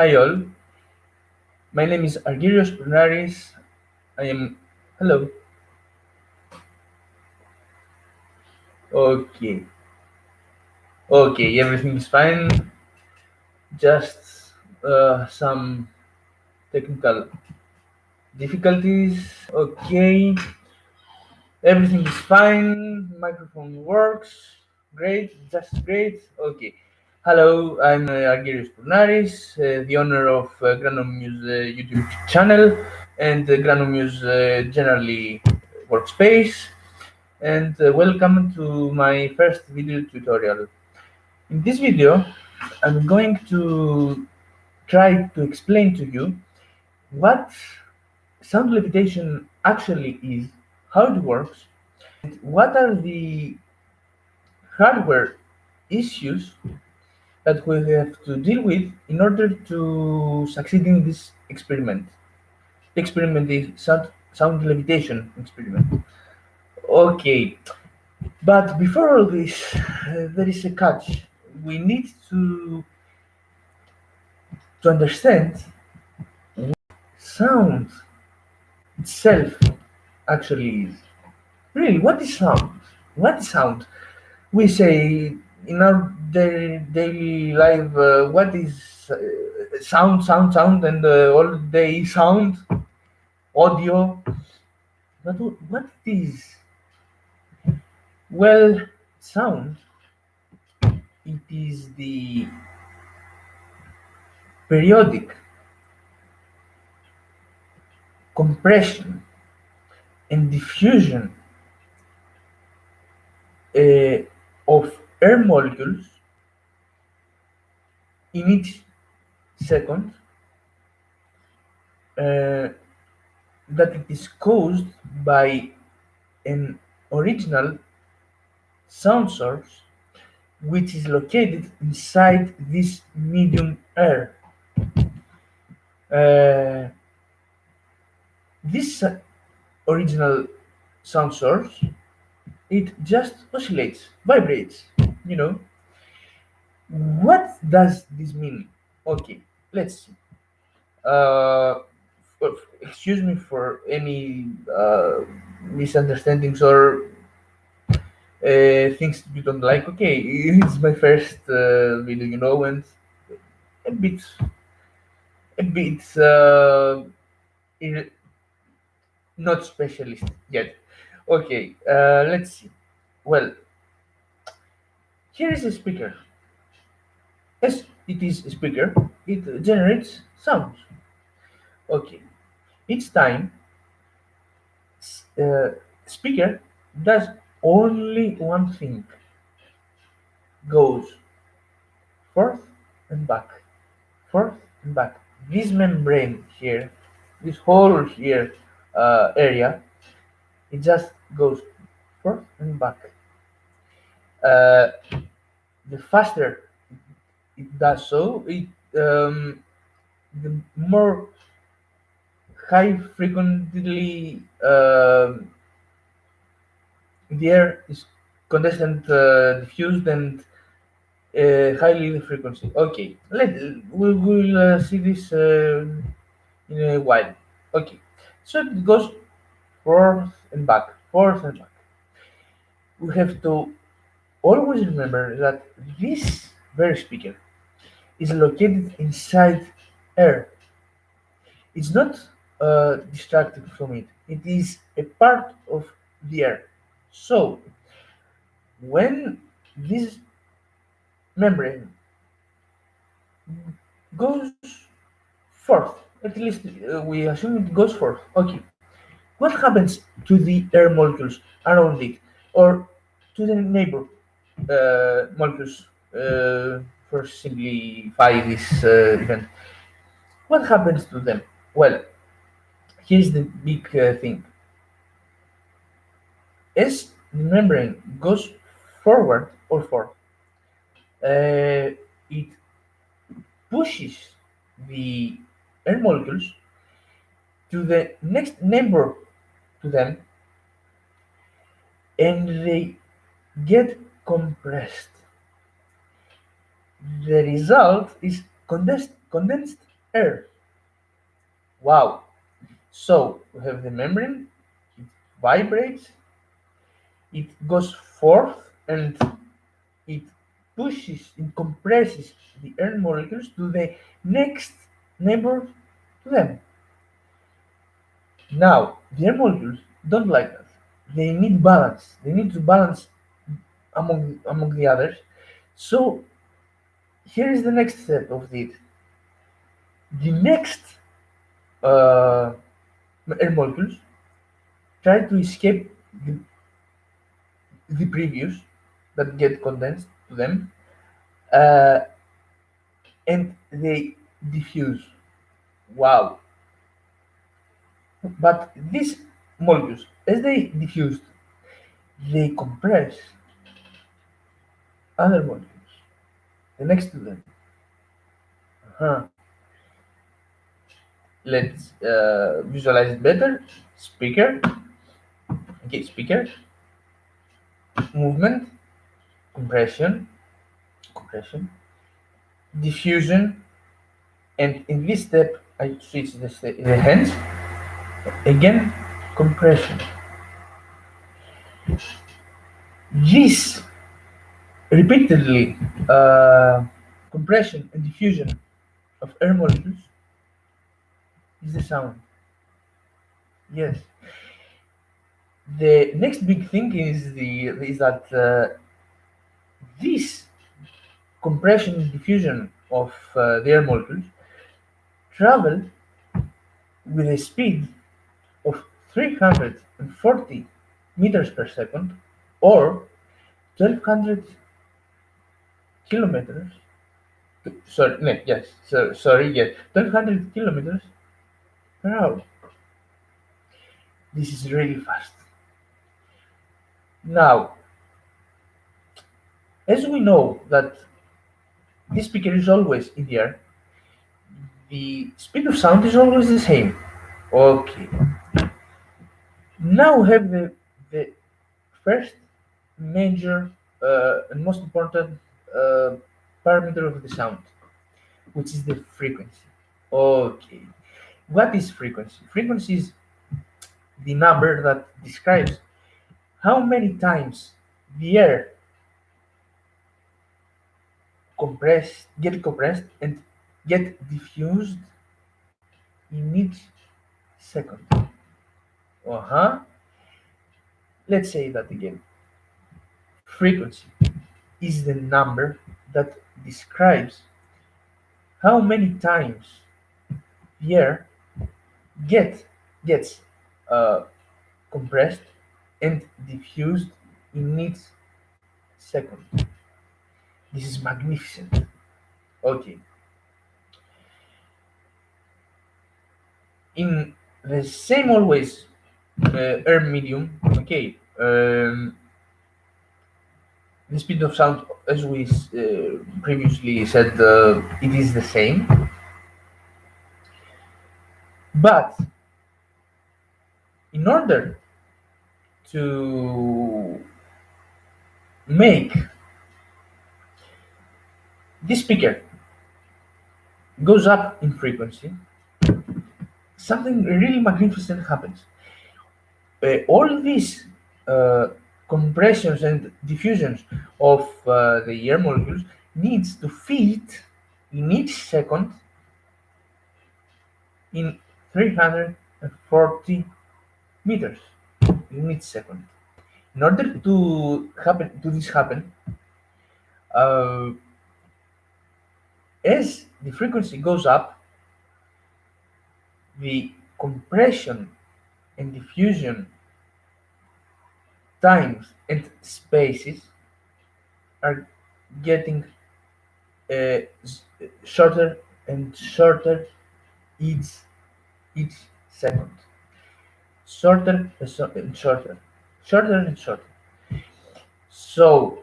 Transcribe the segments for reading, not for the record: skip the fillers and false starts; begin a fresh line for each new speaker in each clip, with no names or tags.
Hi all, my name is Argyrios Brunaris. I am. Hello. Okay, okay, everything is fine. Just some technical difficulties. Okay, everything is fine. Microphone works. Great, just great. Okay. Hello, I'm Argyrios Brunaris, the owner of GranuMuse YouTube channel and GranuMuse generally workspace. And welcome to my first video tutorial. In this video, I'm going to try to explain to you what sound levitation actually is, how it works, and what are the hardware issues that we have to deal with in order to succeed in this experiment. The experiment is sound levitation experiment. Okay, but before all this, there is a catch. We need to understand sound itself actually is. Really, what is sound? What is sound? We say in our daily life, what is sound, and all day sound, audio. But what it is? Well, sound, it is the periodic compression and diffusion uh, of air molecules in each second, uh, that it is caused by an original sound source which is located inside this medium air. Uh, this original sound source, it just oscillates, vibrates. You know, what does this mean? Okay, let's see. Uh, Excuse me for any misunderstandings or things you don't like. Okay, it's my first video, and a bit, a bit ir- not specialist yet. Okay, let's see. Well, here is a speaker. As it is a speaker, it generates sound. Okay, each time uh, speaker does only one thing: goes forth and back, forth and back. This membrane here, this whole here area, it just goes forth and back. Uh, the faster it does so, the more high frequently the air is condensed and diffused and highly the frequency. Okay, we will see this in a while. Okay, so it goes forth and back, forth and back. We have to always remember that this very speaker is located inside air. It's not distracted from it. It is a part of the air. So when this membrane goes forth, at least we assume it goes forth. Okay, what happens to the air molecules around it, or to the neighbor molecules? For simplify this event, what happens to them? Well, here's the big thing. As the membrane goes forward or forth, it pushes the air molecules to the next neighbor to them, and they get compressed. The result is condensed air. Wow. So we have the membrane, it vibrates, it goes forth, and it pushes, it compresses the air molecules to the next neighbor to them. Now, the air molecules don't like that. They need balance. They need to balance among the others. So here is the next step of it. The next uh, air molecules try to escape the previous that get condensed to them, uh, and they diffuse. Wow! But these molecules, as they diffuse, they compress other molecules, the next to them. Uh-huh. Let's visualize it better. Speaker, okay, speaker, movement, compression, compression, diffusion, and in this step, I switch the hands again, compression. This repeatedly compression and diffusion of air molecules is the sound. Yes. The next big thing is that this compression and diffusion of the air molecules travel with a speed of 340 meters per second or 1200 kilometers. Sorry, no, yes, sorry, yes, 1200 kilometers per hour. This is really fast. Now, as we know that this speaker is always in the air, the speed of sound is always the same. Okay. Now we have the first major and most important uh, parameter of the sound, which is the frequency. Okay. What is frequency? Frequency is the number that describes how many times the air get compressed and get diffused in each second. Uh-huh. Let's say that again. Frequency is the number that describes how many times the air gets uh, compressed and diffused in each second. This is magnificent. Okay. In the same always air medium, okay, the speed of sound, as we previously said, it is the same. But in order to make this speaker goes up in frequency, something really magnificent happens. All these uh, compressions and diffusions of the air molecules needs to fit in each second in 340 meters in each second. In order to this happen, uh, as the frequency goes up, the compression and diffusion times and spaces are getting uh, shorter and shorter each each second. Shorter and shorter, shorter and shorter. So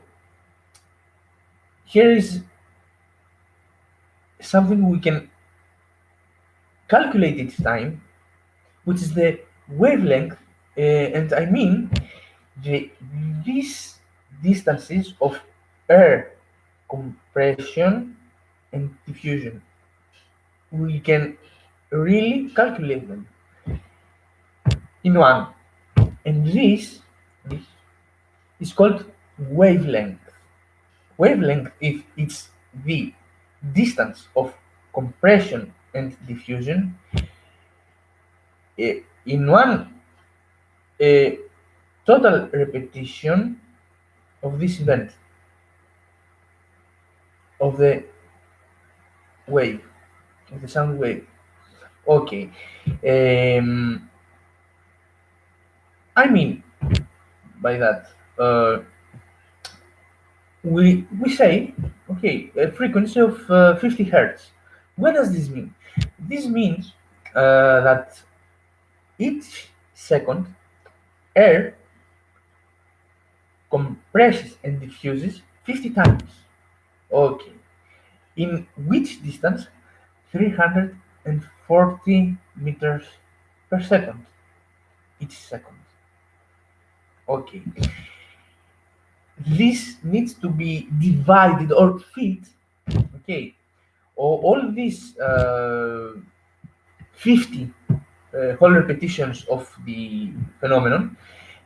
here is something we can calculate each time, which is the wavelength, and I mean these distances of air compression and diffusion. we can really calculate them in one. And this is called wavelength. Wavelength if it's the distance of compression and diffusion in one uh, total repetition of this event of the wave, of the sound wave. Okay. Um, I mean by that, we say, okay, a frequency of 50 hertz. What does this mean? This means that each second air compresses and diffuses 50 times. Okay. In which distance? 340 meters per second each second. Okay. This needs to be divided or fit. Okay. All these 50 whole repetitions of the phenomenon,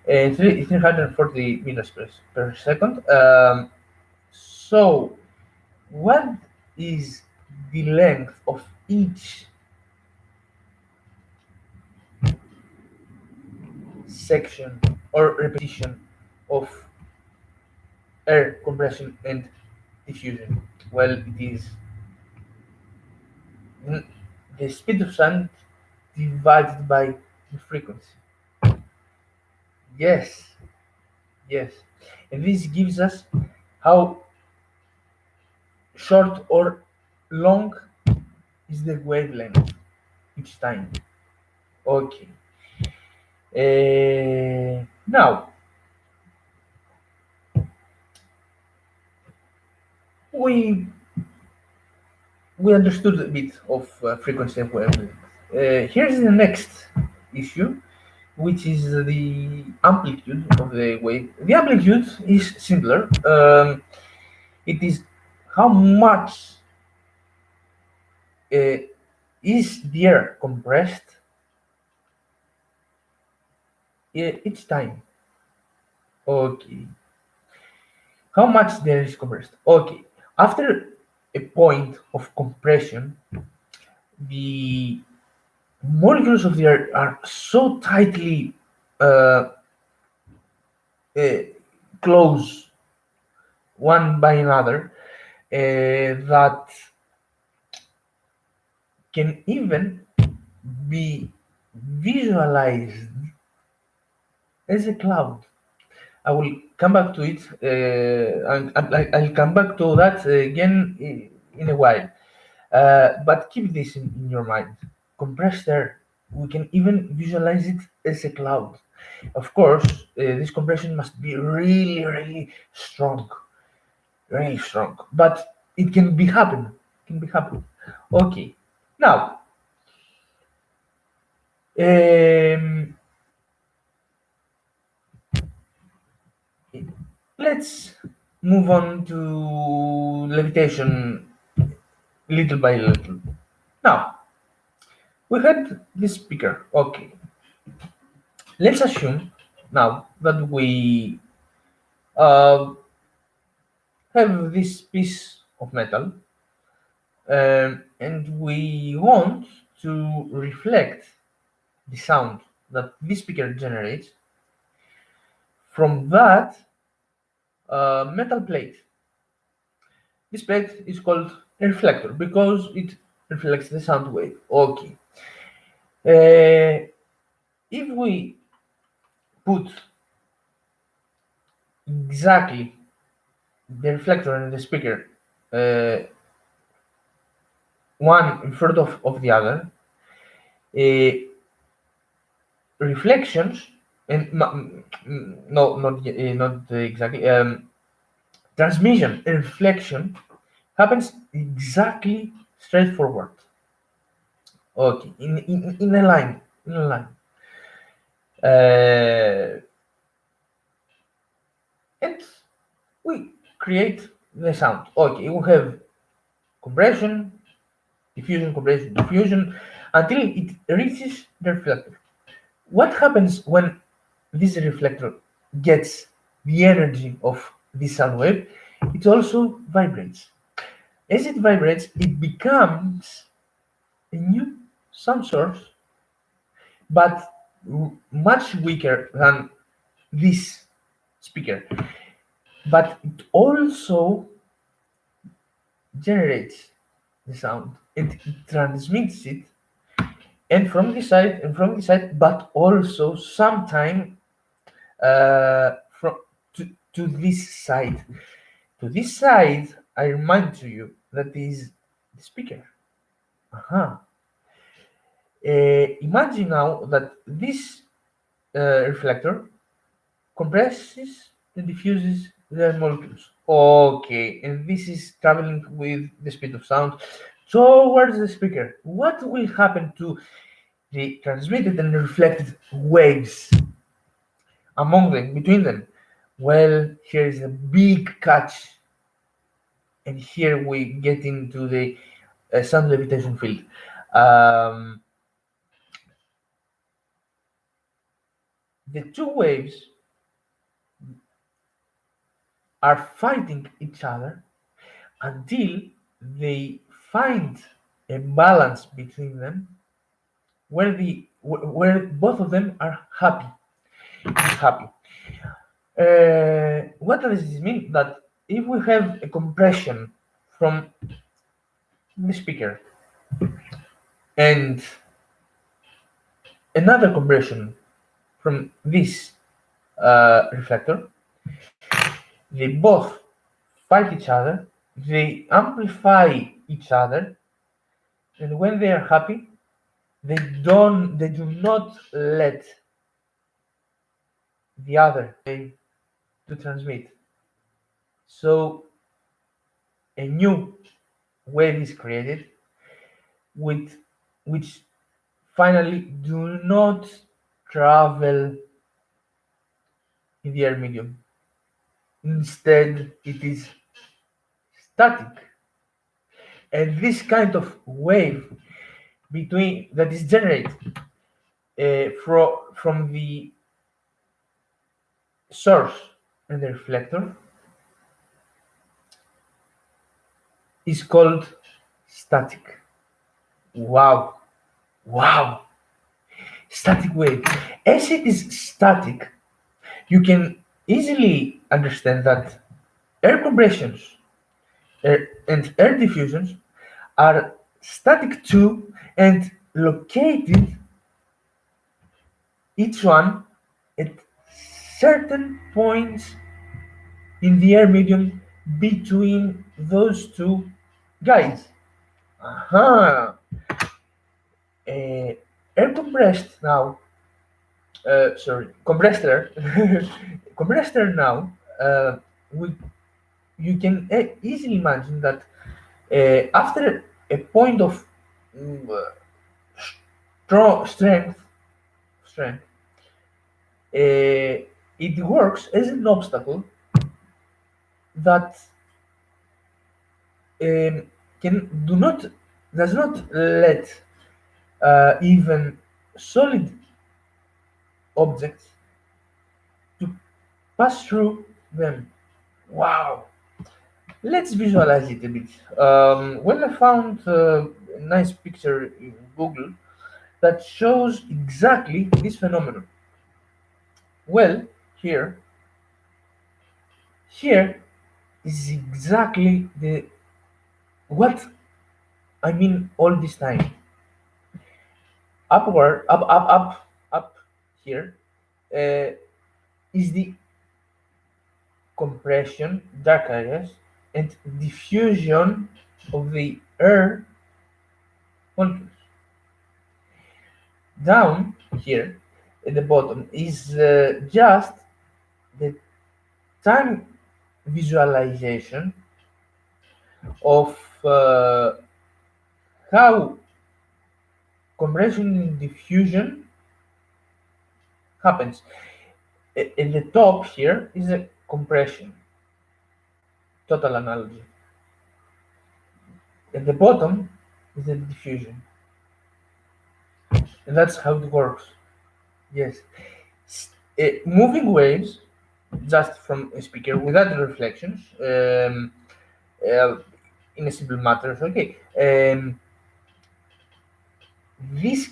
340 meters per second. So, what is the length of each section or repetition of air compression and diffusion? Well, it is the speed of sound divided by the frequency. Yes, yes. And this gives us how short or long is the wavelength each time. Okay. Now, we we understood a bit of frequency and wavelength. Here's the next issue, which is the amplitude of the wave. The amplitude is simpler. It is how much uh, is the air compressed each time. Okay. How much the air is compressed? Okay. After a point of compression, the molecules of the air are so tightly uh, uh, close one by another that can even be visualized as a cloud. I will come back to it, and I'll come back to that again in a while. But keep this in your mind. Compressed air, we can even visualize it as a cloud. Of course, this compression must be really, really strong. But it can be happen. It can be happen. Okay. Now, um, let's move on to levitation little by little. Now, we had this speaker. Okay. Let's assume now that we uh, have this piece of metal and we want to reflect the sound that this speaker generates from that metal plate. This plate is called a reflector because it reflects the sound wave. Okay. If we put exactly the reflector and the speaker uh, one in front of the other, uh, reflections and no, not exactly. Transmission and reflection happens exactly straightforward. Okay, in a line, in a line. And we create the sound. Okay, we have compression, diffusion, compression, diffusion, until it reaches the reflector. What happens when this reflector gets the energy of this sound wave? It also vibrates. As it vibrates, it becomes a new sound source, but much weaker than this speaker. But it also generates the sound and it transmits it, and from this side and from this side, but also sometime from to this side. To this side, I remind to you that is the speaker. Uh-huh. Imagine now that this reflector compresses and diffuses the molecules. Okay, and this is traveling with the speed of sound towards the speaker. What will happen to the transmitted and reflected waves among them, between them? Well, here is a big catch, and here we get into the sound levitation field. Um, the two waves are fighting each other until they find a balance between them where both of them are happy. What does this mean? That if we have a compression from the speaker and another compression from this reflector, they both fight each other, they amplify each other, and when they are happy, they do not let the other way to transmit. So a new wave is created with which finally do not travel in the air medium. Instead, it is static. And this kind of wave between that is generated from the source and the reflector is called static. Wow, wow, static wave. As it is static, you can easily understand that air compressions and air diffusions are static too and located each one at certain points in the air medium between those two guys. Aha! Air compressed now, sorry, compressed air, compressed air now, we, you can easily imagine that after a point of mm, uh, strength, it works as an obstacle that um, can do not does not let even solid objects to pass through them. Wow! Let's visualize it a bit. Well, I found a nice picture in Google that shows exactly this phenomenon. Well, here, here is exactly the what I mean all this time. Upward, up here uh, is the compression, dark areas, and diffusion of the air molecules. Down here at the bottom is just the time visualization of how compression and diffusion happens. At the top here is a compression, total analogy. At the bottom is the diffusion, and that's how it works. Yes, moving waves just from a speaker without reflections. Uh, in a simple matter, okay. This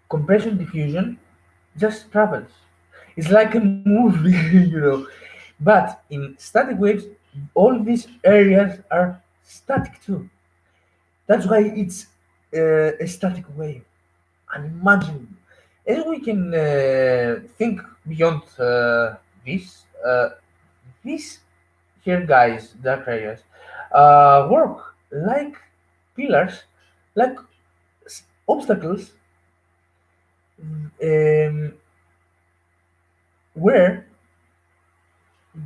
compression diffusion just travels. It's like a movie, But in static waves, all these areas are static too. That's why it's a static wave, unimaginable. And we can think beyond this. These here, guys, dark areas work like pillars, like obstacles, um, where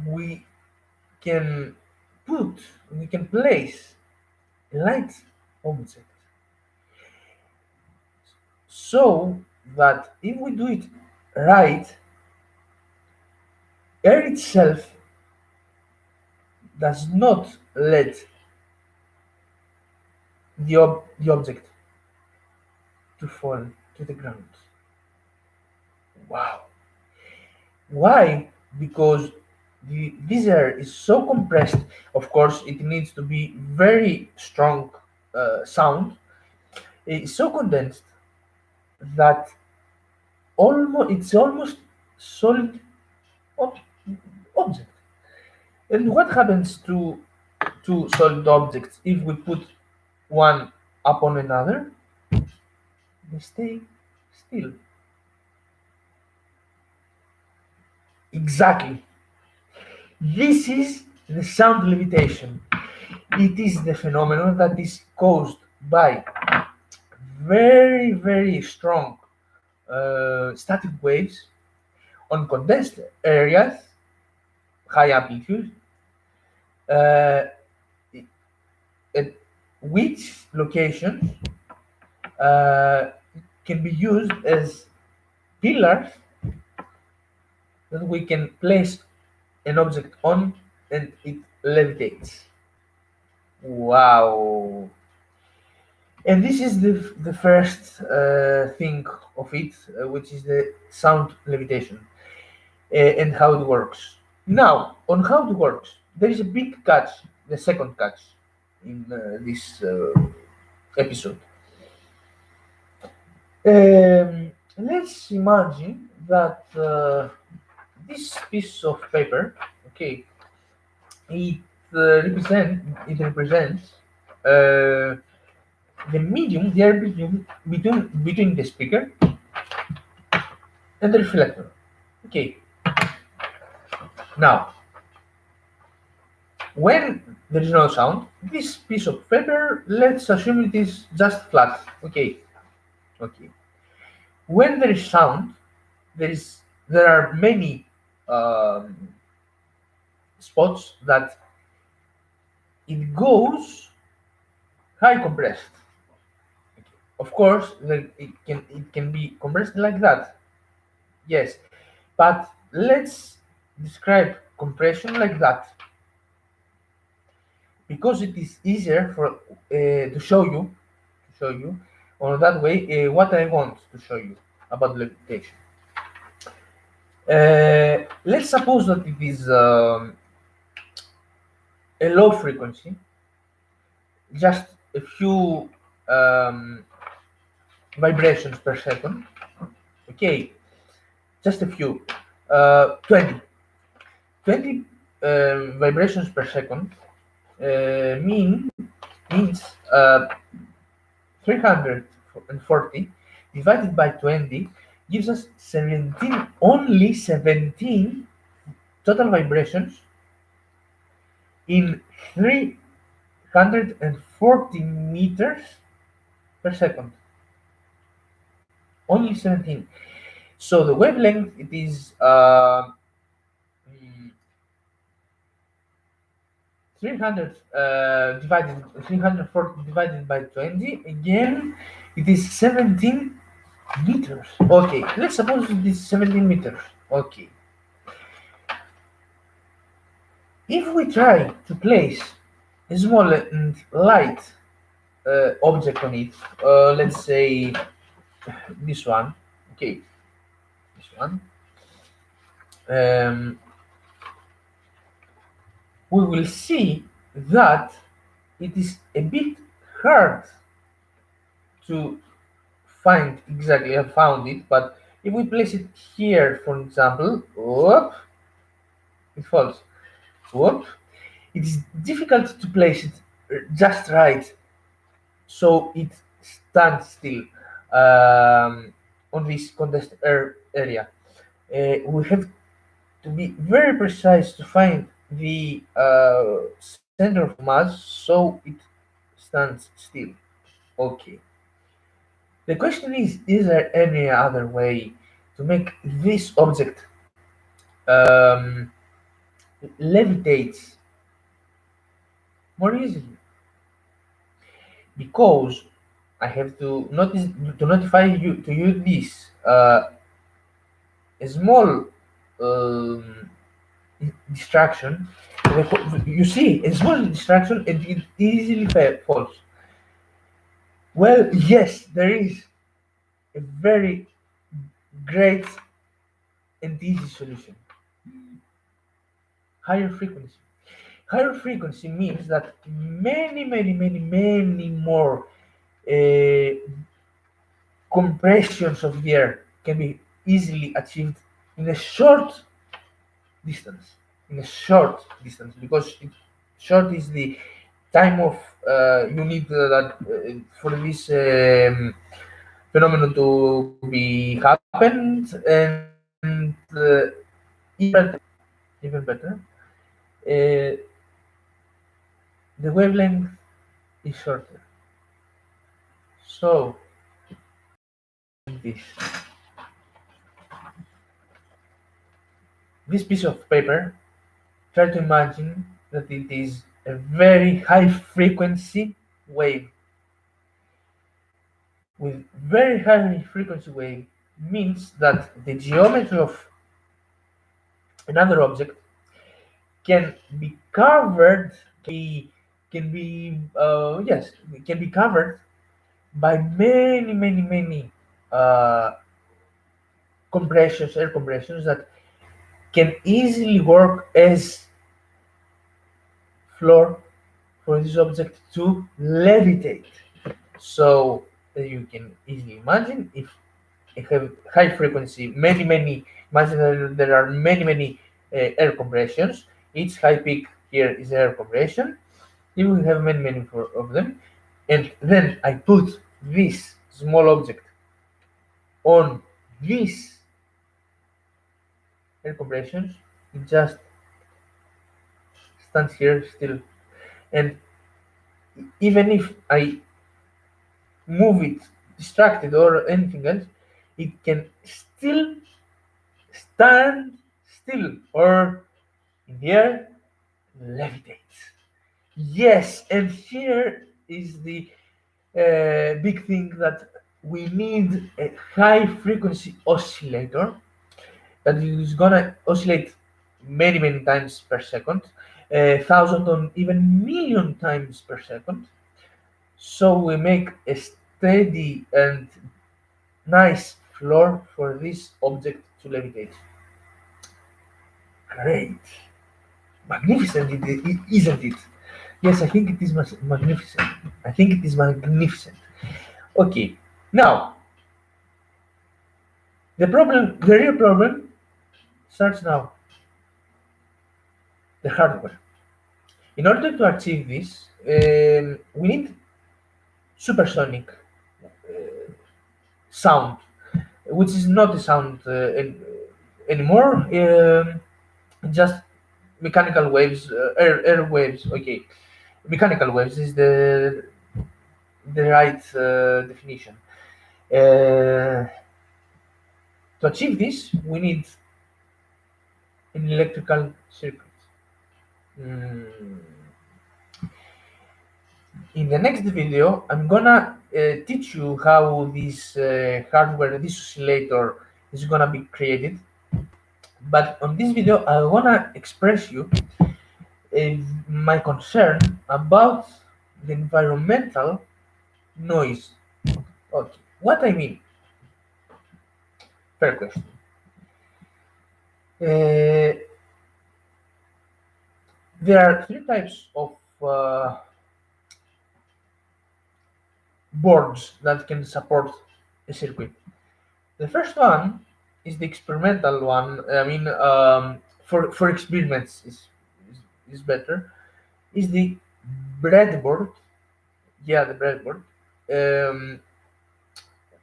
we can put, we can place light objects, so that if we do it right, air itself does not let the object to fall to the ground. Wow. Why? Because this air is so compressed. Of course, it needs to be very strong sound. It's so condensed that it's almost solid ob- object. And what happens to solid objects if we put one upon another? They stay still. Exactly. This is the sound levitation. It is the phenomenon that is caused by very, very strong static waves on condensed areas, high amplitude, uh, at which locations uh, can be used as pillars that we can place an object on and it levitates. Wow. And this is the first thing of it, which is the sound levitation and how it works. Now, on how it works, there is a big catch, the second catch in this episode. Let's imagine that this piece of paper, okay, it represents uh, the medium, the air between the speaker and the reflector. Okay, now when there is no sound, this piece of paper, let's assume it is just flat. Okay, okay. When there is sound, there are many um, spots that it goes high compressed. Of course, it can be compressed like that. Yes, but let's describe compression like that because it is easier for to show you or that way what I want to show you about levitation. Let's suppose that it is a low frequency, just a few um, vibrations per second. Okay, just a few, 20, 20 vibrations per second means 340 divided by 20 gives us 17, only 17 total vibrations in 340 meters per second. Only 17. So the wavelength it is 300 divided 340 divided by 20, again it is 17 meters. Okay, let's suppose it is 17 meters. Okay, if we try to place a small and light object on it, let's say this one, okay, this one, um, we will see that it is a bit hard to find exactly. I found it, but if we place it here, for example, whoop, it falls. Whoop, it is difficult to place it just right, so it stands still on this contest area. We have to be very precise to find the center of mass so it stands still. Okay. The question is there any other way to make this object um, levitate more easily? Because I have to notice to notify you to you this a small um, distraction. You see, a small distraction and it easily falls. Well, yes, there is a very great and easy solution. Higher frequency. Higher frequency means that many more uh, compressions of the air can be easily achieved in a short distance. In a short distance, because short is the time of you need that for this phenomenon to be happened, and even better, uh, the wavelength is shorter. So this this piece of paper, try to imagine that it is a very high frequency wave. With very high frequency wave means that the geometry of another object can be covered, can be yes, can be covered by many compressions, air compressions that can easily work as floor for this object to levitate. So you can easily imagine if you have high frequency, imagine that there are many air compressions. Each high peak here is air compression. You will have many of them. And then I put this small object on this air compressions. It just stands here still. And even if I move it, distracted or anything else, it can still stand still or in the air levitates. Yes, and here is the big thing that we need a high frequency oscillator that is gonna oscillate many times per second, a thousand or even million times per second. So we make a steady and nice floor for this object to levitate. Great, magnificent, isn't it? Yes, I think it is magnificent. I think it is magnificent. Okay, now the real problem starts now. The hardware. In order to achieve this, we need supersonic sound, which is not a sound anymore. Just mechanical waves, air waves. Okay, mechanical waves is the right definition. To achieve this, we need an electrical circuit. Mm, In the next video, I'm gonna teach you how this hardware, this oscillator, is gonna be created. But on this video, I wanna express you my concern about the environmental noise. Okay, what I mean, fair question. Uh, there are three types of uh, boards that can support a circuit. The first one is the experimental one. I mean, for experiments is, is better. Is the breadboard? Yeah, the breadboard, um,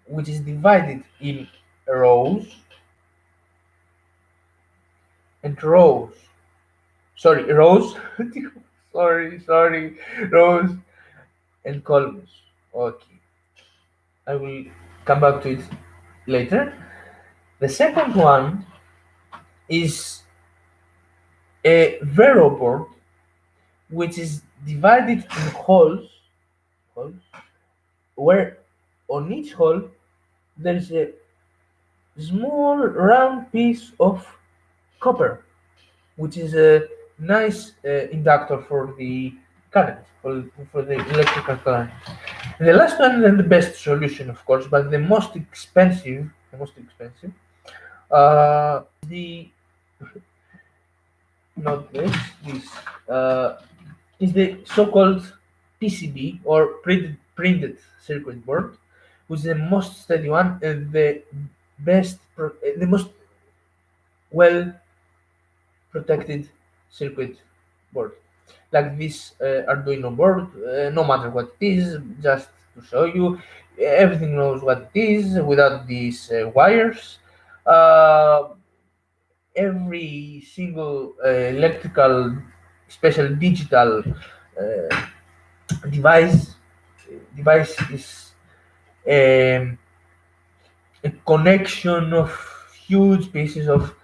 which is divided in rows and rows. Sorry, rows. sorry, rows and columns. Okay, I will come back to it later. The second one is a Vero board, which is divided in holes, where on each hole there is a small round piece of copper, which is a nice inductor for the current, for the electrical current. And the last one, and the best solution, of course, but the most expensive, the not this is the so-called PCB or printed circuit board, which is the most steady one and the most well protected circuit board. Like this Arduino board, no matter what it is, just to show you, everything knows what it is without these wires. Uh, every single electrical, special digital uh, device device is um, a connection of huge pieces of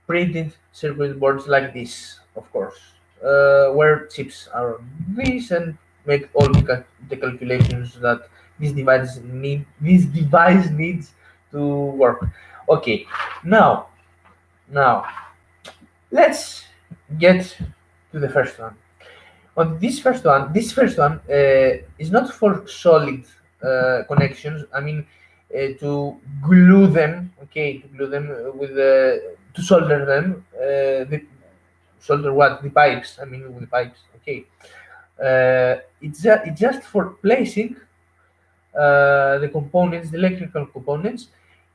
printed circuit boards like this, of course, where chips are on this and make all the calculations that this device needs to work. Okay, now now let's get to the first one. On this first one is not for solid connections. I mean, to glue them. Okay, to glue them to solder them. Solder what? The pipes. I mean, with the pipes. Okay. It's just for placing the components, the electrical components,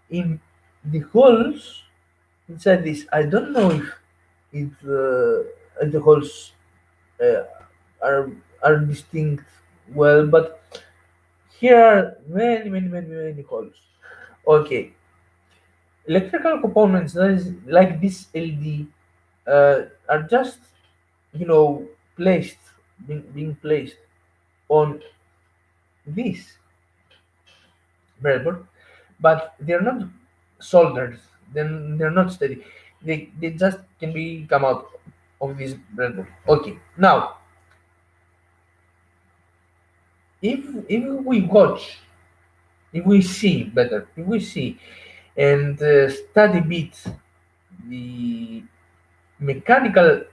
in the holes inside this. I don't know if the holes uh, are are distinct well, but here are many holes. Okay, electrical components that is like this LED are just placed being placed on this breadboard, but they're not soldered. Then they're not steady. They just can be come out of this breadboard. Okay, now if we watch, if we see better, if we see and study bit the mechanical,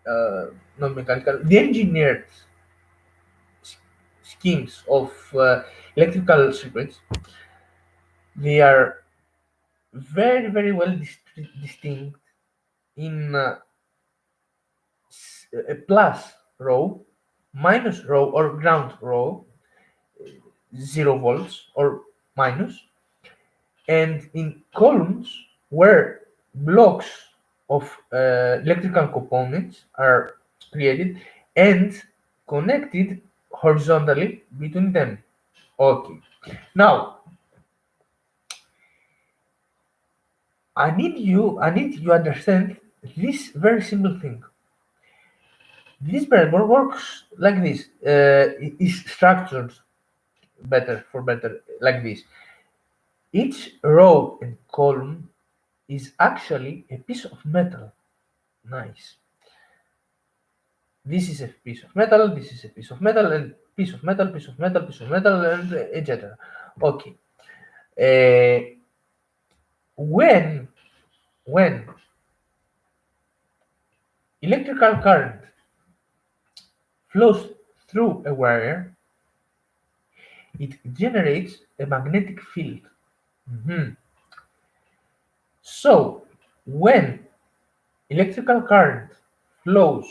not mechanical, the engineered s- schemes of electrical circuits, they are very well distinct in a plus row, minus row, or ground row, 0 volts or minus, and in columns where blocks of electrical components are created and connected horizontally between them. Okay, now I need you understand this very simple thing. This breadboard works like this. It is structured better like this. Each row and column is actually a piece of metal. Nice. This is a piece of metal, this is a piece of metal, and piece of metal, piece of metal, piece of metal, and etc. Okay. Uh, when electrical current flows through a wire, it generates a magnetic field. Mhm. So, when electrical current flows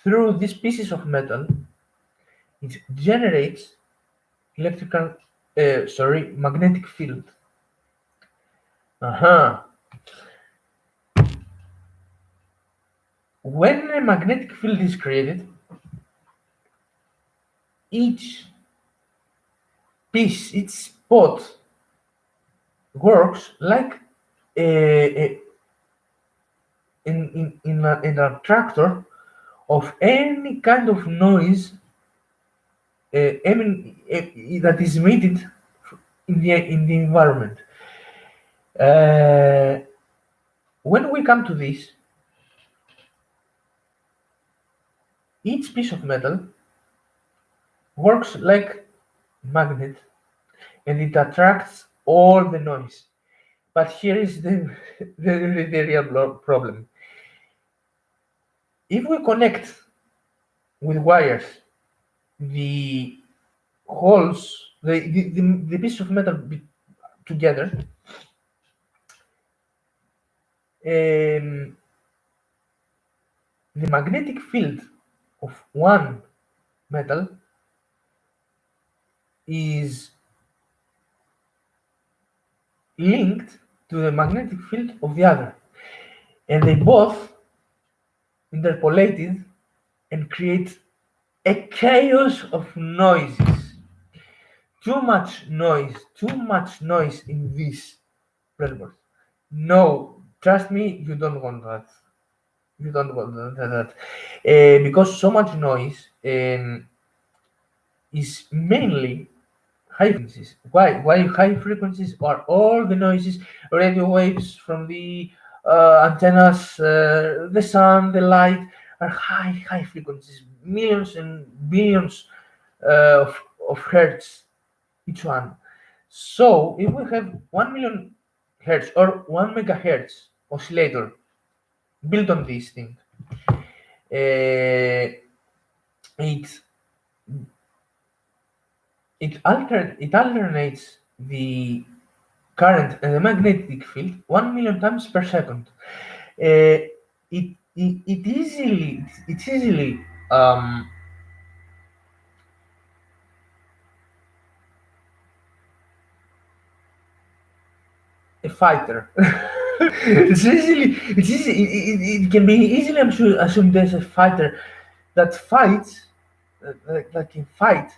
through these pieces of metal, it generates magnetic field. Uh-huh. When a magnetic field is created, each piece, each spot works like an attractor of any kind of noise that is emitted in the environment. Uh, when we come to this, each piece of metal works like magnet and it attracts all the noise. But here is the real problem. If we connect with wires the holes, the piece of metal together, um, the magnetic field of one metal is linked to the magnetic field of the other, and they both interpolated and create a chaos of noises. Too much noise in this framework. No, trust me, you don't want that. You don't want that. Because so much noise is mainly high frequencies. Why? Why high frequencies are all the noises, radio waves from the antennas, the sun, the light are high frequencies, millions and billions of hertz each one. So if we have 1 million hertz or 1 megahertz oscillator built on this thing, it it alternates the current and the magnetic field 1 million times per second. It's easily a fighter. It can be easily assumed as a fighter that fights that can fight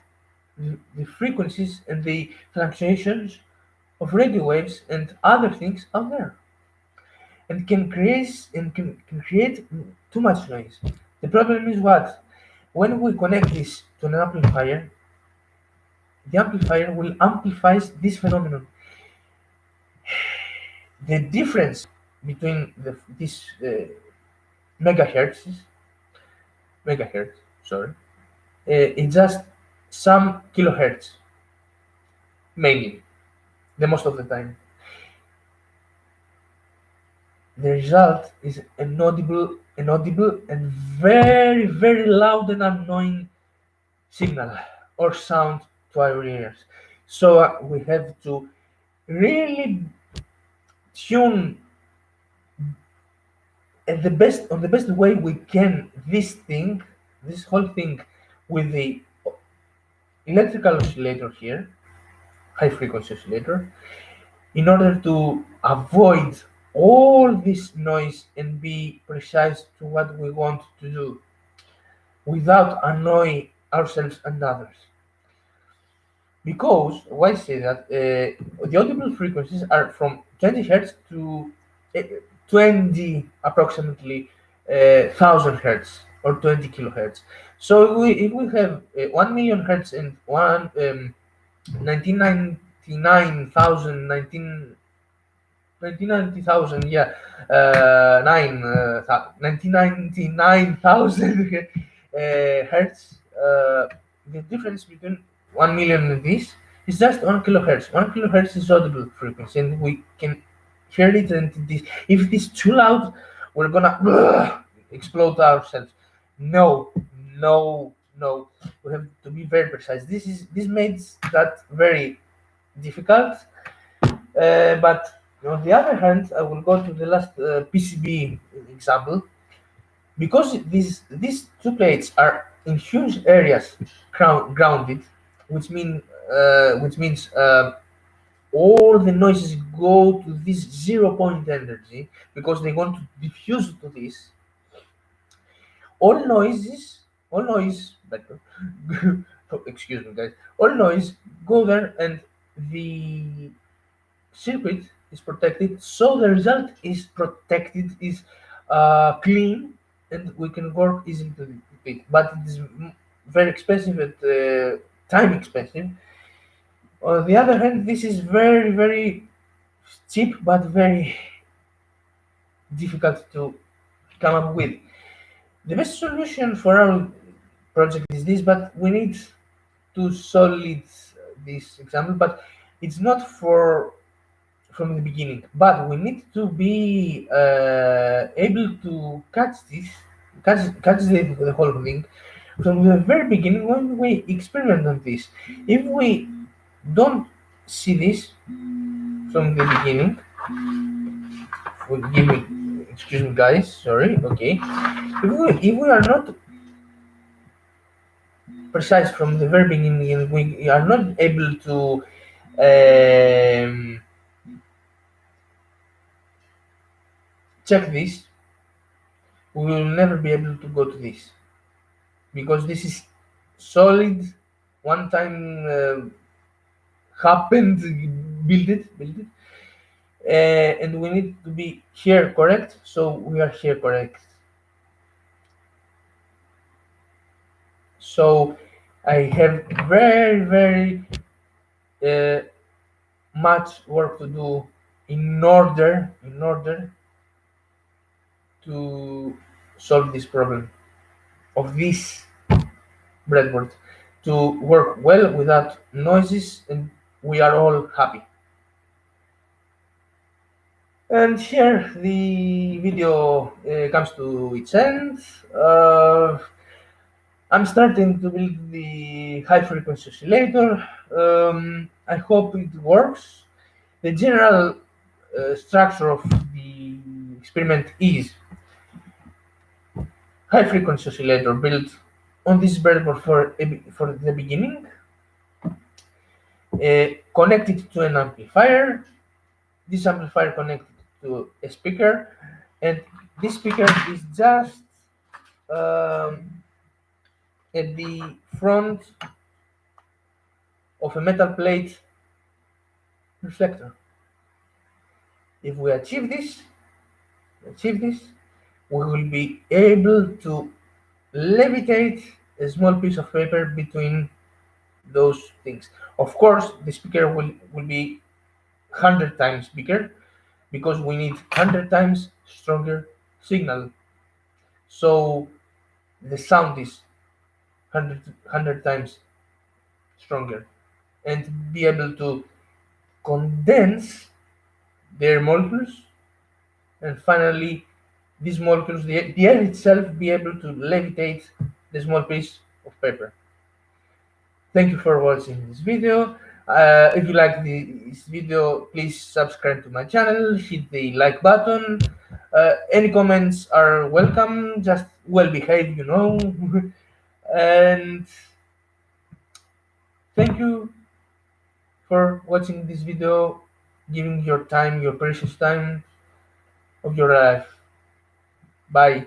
the frequencies and the fluctuations of radio waves and other things out there, and can create too much noise. The problem is what? When we connect this to an amplifier, the amplifier will amplify this phenomenon. The difference between these megahertz, sorry, it's just some kilohertz, mainly, the most of the time. The result is inaudible and very, very loud and annoying signal or sound to our ears. So we have to really tune on the best way we can this whole thing with the electrical oscillator here, high frequency oscillator, in order to avoid all this noise and be precise to what we want to do without annoying ourselves and others. Because why say that? The audible frequencies are from 20 hertz to 20 approximately 1000 hertz or 20 kilohertz. So if we have 1 million hertz and 1999,000 1990,000, yeah, 1999,000 hertz. The difference between 1 million and this is just 1 kilohertz. 1 kilohertz is audible frequency, and we can hear it. And this, if it is too loud, we're gonna explode ourselves. No, no, No, we have to be very precise. This makes that very difficult. But on the other hand, I will go to the last PCB example. Because these two plates are in huge areas grounded, which means all the noises go to this 0 point energy because they want to diffuse to this. All noises, all noise, like, excuse me, guys, all noise go there, and the circuit is protected, so the result is protected, is clean, and we can work easily to it. But it is very expensive and time expensive. On the other hand, this is very cheap but very difficult to come up with. The best solution for our project is this, but we need to solid this example. But it's not for from the beginning, but we need to be able to catch the whole thing from the very beginning when we experiment on this. If we don't see this from the beginning, give me, excuse me, guys, sorry, okay. If we are not precise from the very beginning and we are not able to check this, we will never be able to go to this because this is solid. One time happened, build it, and we need to be here correct. So we are here correct. So I have very uh, much work to do in order to solve this problem of this breadboard to work well without noises, and we are all happy. And here the video comes to its end. I'm starting to build the high frequency oscillator. I hope it works. The general structure of the experiment is high frequency oscillator built on this breadboard for the beginning, connected to an amplifier. This amplifier connected to a speaker, and this speaker is just at the front of a metal plate reflector. If we achieve this, we will be able to levitate a small piece of paper between those things. Of course, the speaker will be 100 times bigger because we need 100 times stronger signal. So the sound is 100 times stronger, and be able to condense their molecules, and finally these molecules, the air itself, be able to levitate the small piece of paper. Thank you for watching this video. If you like this video, please subscribe to my channel, hit the like button. Any comments are welcome, just well behaved, And thank you for watching this video, giving your time, your precious time of your life. Bye.